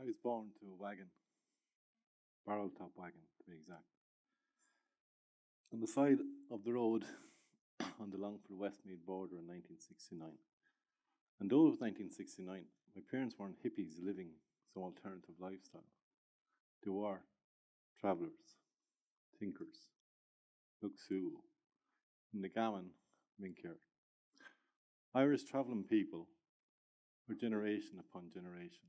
I was born to a wagon, barrel top wagon to be exact. On the side of the road on the Longford Westmeath border in 1969. And though it was 1969, my parents weren't hippies living some alternative lifestyle. They were travellers, thinkers, look Sue, in the gammon, Minker. Irish travelling people were generation upon generation.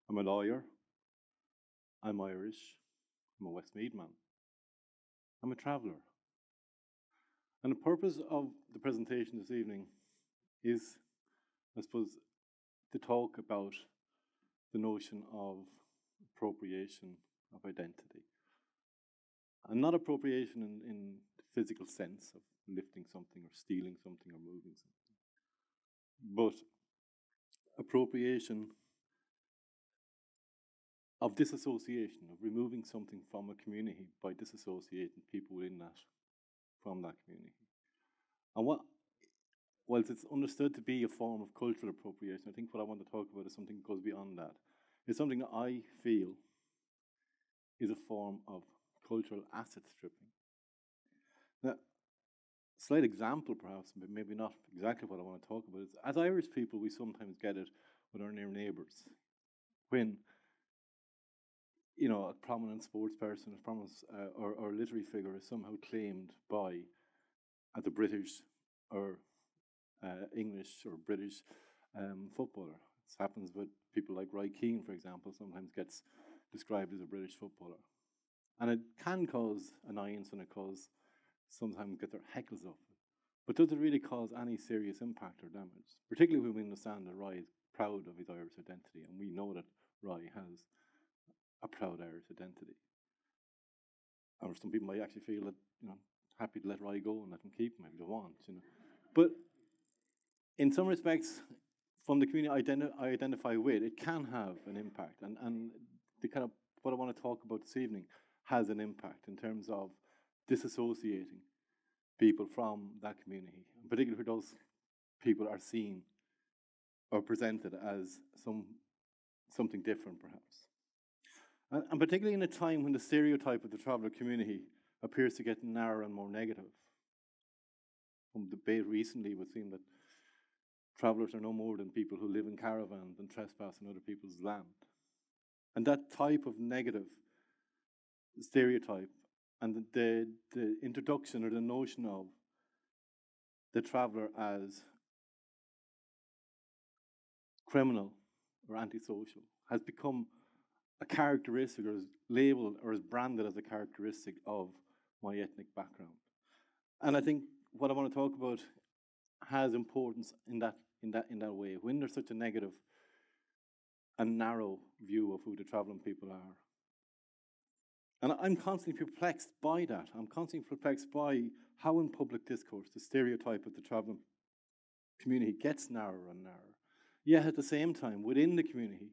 I'm a lawyer, I'm Irish, I'm a Westmeath man, I'm a traveller. And the purpose of the presentation this evening is, I suppose, to talk about the notion of appropriation of identity. And not appropriation in the physical sense of lifting something or stealing something or moving something, but appropriation of disassociation, of removing something from a community by disassociating people within that from that community. And whilst it's understood to be a form of cultural appropriation, I think what I want to talk about is something that goes beyond that. It's something that I feel is a form of cultural asset stripping. Now, slight example perhaps, but maybe not exactly what I want to talk about, is as Irish people we sometimes get it with our near neighbours. When a prominent sports person, a prominent or literary figure is somehow claimed by as a British or English or British footballer. This happens with people like Roy Keane, for example, sometimes gets described as a British footballer. And it can cause annoyance and it cause sometimes get their heckles up. But does it really cause any serious impact or damage? Particularly when we understand that Roy is proud of his Irish identity, and we know that Roy has a proud Irish identity. Or some people might actually feel that, happy to let Roy go and let him keep him if they want, But in some respects, from the community I identify with, it can have an impact. And the kind of what I want to talk about this evening has an impact in terms of disassociating people from that community, and particularly where those people are seen or presented as something different, perhaps. And particularly in a time when the stereotype of the traveller community appears to get narrower and more negative. From debate recently, we've seen that travellers are no more than people who live in caravans and trespass on other people's land. And that type of negative stereotype and the introduction or the notion of the traveller as criminal or antisocial has become a characteristic, or is labelled or is branded as a characteristic of my ethnic background. And I think what I want to talk about has importance in that way. When there's such a negative and narrow view of who the travelling people are. And I'm constantly perplexed by that. I'm constantly perplexed by how in public discourse the stereotype of the travelling community gets narrower and narrower. Yet at the same time, within the community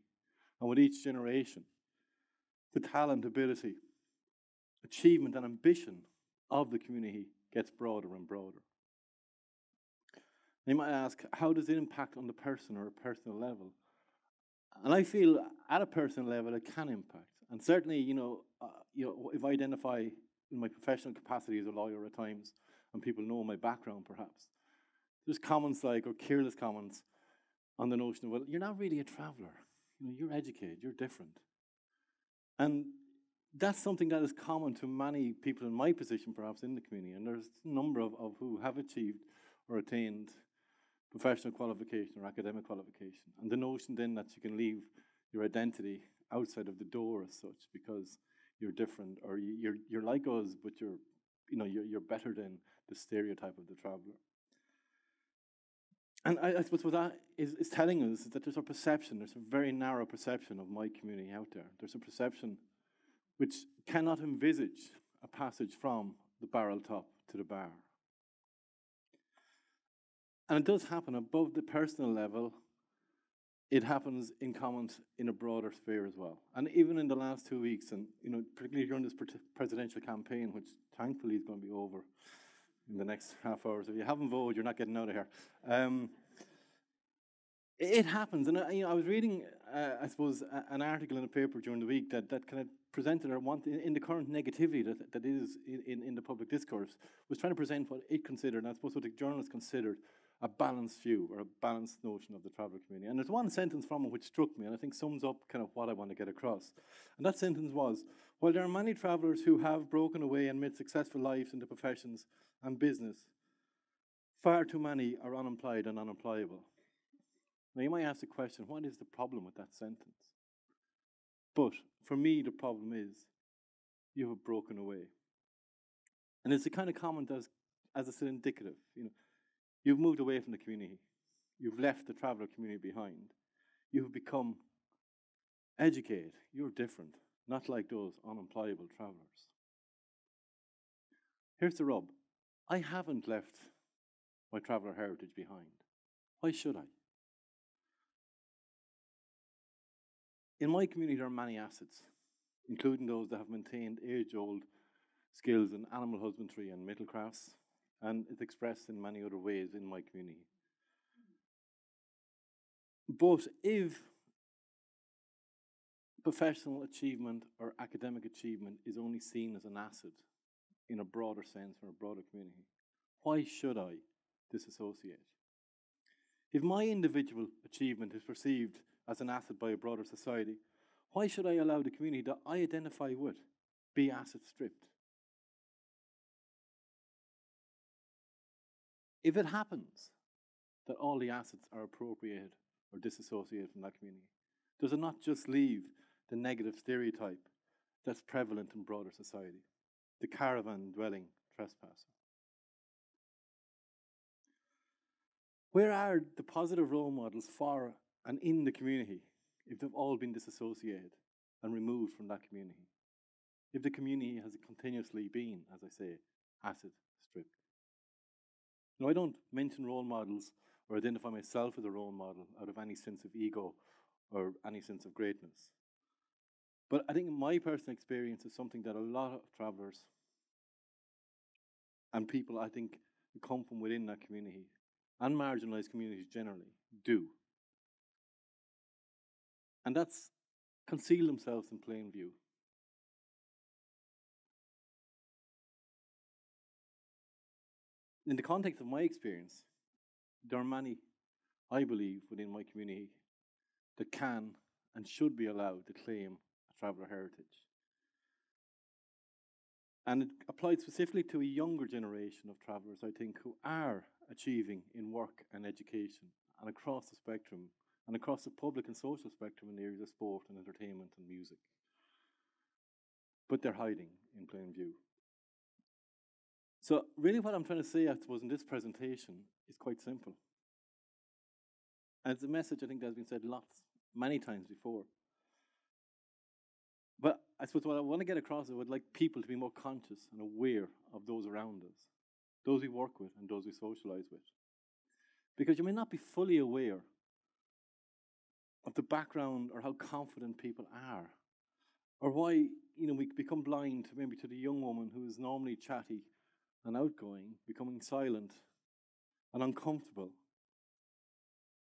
and with each generation, the talent, ability, achievement and ambition of the community gets broader and broader. You might ask, how does it impact on the person or a personal level? And I feel at a personal level it can impact. And certainly, if I identify in my professional capacity as a lawyer at times, and people know my background perhaps, there's comments like, or careless comments on the notion of, well, you're not really a traveller. You're educated, you're different. And that's something that is common to many people in my position, perhaps in the community. And there's a number of who have achieved or attained professional qualification or academic qualification. And the notion then that you can leave your identity outside of the door as such because you're different, or you're like us, but you're better than the stereotype of the traveller. And I suppose what that is telling us is that there's a very narrow perception of my community out there. There's a perception which cannot envisage a passage from the barrel top to the bar. And it does happen above the personal level. It happens in comments in a broader sphere as well. And even in the last 2 weeks, and particularly during this presidential campaign, which thankfully is going to be over in the next half hour. So if you haven't voted, you're not getting out of here. It happens, and I was reading, I suppose, an article in a paper during the week that kind of presented, or in the current negativity that is in the public discourse, was trying to present what it considered, and I suppose what the journalists considered, a balanced view or a balanced notion of the traveller community. And there's one sentence from it which struck me, and I think sums up kind of what I want to get across. And that sentence was, while there are many travellers who have broken away and made successful lives into professions and business, far too many are unemployed and unemployable. Now, you might ask the question, what is the problem with that sentence? But for me, the problem is you have broken away. And it's the kind of comment as I said, indicative. You've moved away from the community. You've left the traveller community behind. You've become educated. You're different, not like those unemployable travellers. Here's the rub. I haven't left my traveller heritage behind. Why should I? In my community, there are many assets, including those that have maintained age-old skills in animal husbandry and metal crafts, and it's expressed in many other ways in my community. But if professional achievement or academic achievement is only seen as an asset in a broader sense or a broader community, why should I disassociate? If my individual achievement is perceived as an asset by a broader society, why should I allow the community that I identify with be asset stripped? If it happens that all the assets are appropriated or disassociated from that community, does it not just leave the negative stereotype that's prevalent in broader society, the caravan-dwelling trespasser? Where are the positive role models for and in the community if they've all been disassociated and removed from that community? If the community has continuously been, as I say, asset stripped? Now, I don't mention role models or identify myself as a role model out of any sense of ego or any sense of greatness. But I think my personal experience is something that a lot of travellers and people, I think, who come from within that community and marginalised communities generally do. And that's conceal themselves in plain view. In the context of my experience, there are many, I believe, within my community that can and should be allowed to claim a traveller heritage. And it applies specifically to a younger generation of travellers, I think, who are achieving in work and education and across the spectrum and across the public and social spectrum in the areas of sport and entertainment and music. But they're hiding in plain view. So really what I'm trying to say, I suppose, in this presentation is quite simple. And it's a message I think that has been said many times before. But I suppose what I want to get across is I would like people to be more conscious and aware of those around us, those we work with and those we socialise with. Because you may not be fully aware of the background or how confident people are, or why we become blind maybe to the young woman who is normally chatty and outgoing, becoming silent and uncomfortable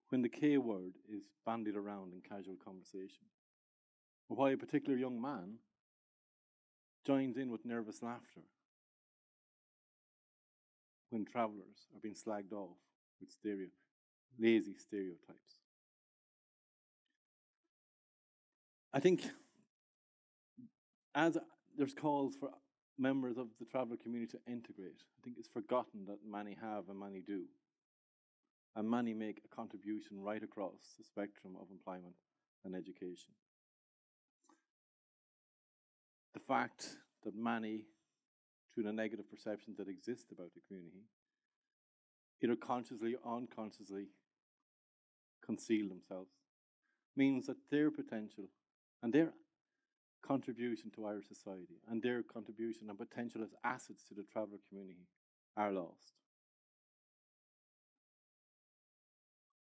when the K word is bandied around in casual conversation. Or why a particular young man joins in with nervous laughter when travellers are being slagged off with lazy stereotypes. I think as there's calls for members of the traveller community to integrate, I think it's forgotten that many have and many do. And many make a contribution right across the spectrum of employment and education. The fact that many, through the negative perceptions that exist about the community, either consciously or unconsciously conceal themselves, means that their potential and their contribution to Irish society and their contribution and potential as assets to the traveller community are lost.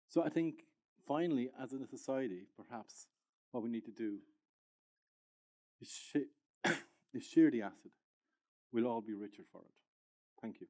So I think, finally, as in a society, perhaps what we need to do is share the asset. We'll all be richer for it. Thank you.